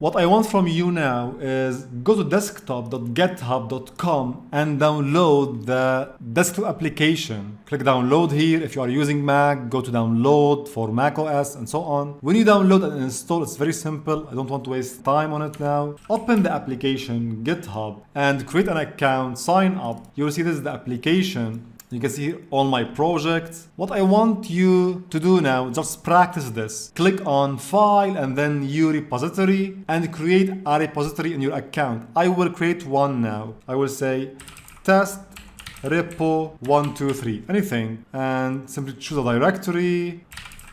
What I want from you now is go to desktop.github.com and download the desktop application. Click download here. If you are using Mac, go to download for Mac OS and so on. When you download and install, it's very simple. I don't want to waste time on it now. Open the application GitHub and create an account, sign up. You will see this is the application. You can see here all my projects. What I want you to do now, just practice this. Click on File and then New Repository and create a repository in your account. I will create one now. I will say test repo 123, anything, and simply choose a directory,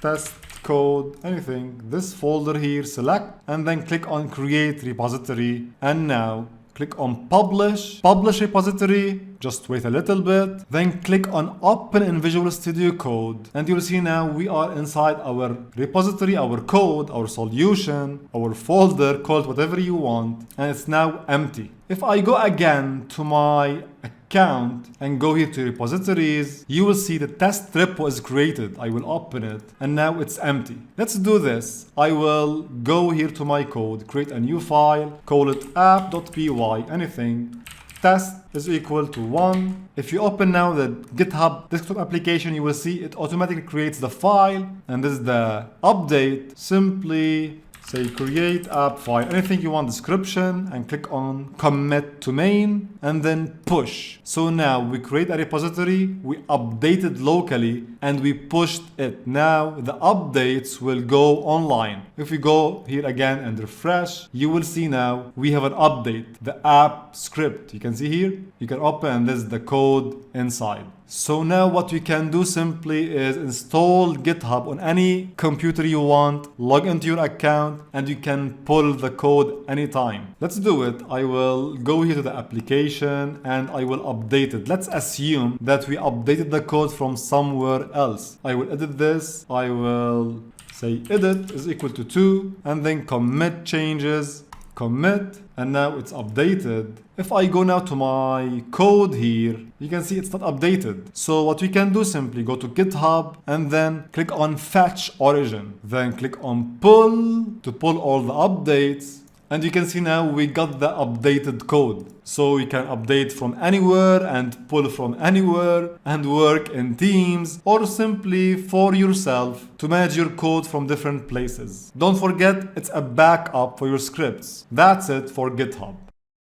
test code, anything. This folder here, select, and then click on Create Repository. And now click on Publish Repository. Just wait a little bit. Then click on Open in Visual Studio Code. And you'll see now we are inside our repository, our code, our solution, our folder, call it whatever you want. And it's now empty. If I go again to my account and go here to repositories, you will see the test repo is created. I will open it and now it's empty. Let's do this. I will go here to my code, create a new file, call it app.py, anything. Test is equal to 1. If you open now the GitHub desktop application, you will see it automatically creates the file, and this is the update. Simply say create app file, anything you want, description, and click on commit to main and then push. So now we create a repository, we update it locally, and we pushed it. Now the updates will go online. If we go here again and refresh, you will see now we have an update, the app script. You can see here, you can open and this is the code inside. So now what we can do simply is install GitHub on any computer you want, log into your account, and you can pull the code anytime. Let's do it. I will go here to the application and I will update it. Let's assume that we updated the code from somewhere else. I will edit this. I will say edit is equal to 2 and then commit changes, commit, and now it's updated. If I go now to my code here, you can see it's not updated. So what we can do, simply go to GitHub and then click on fetch origin. Then click on pull to pull all the updates. And you can see now we got the updated code. So you can update from anywhere and pull from anywhere and work in teams or simply for yourself to manage your code from different places. Don't forget, it's a backup for your scripts. That's it for GitHub.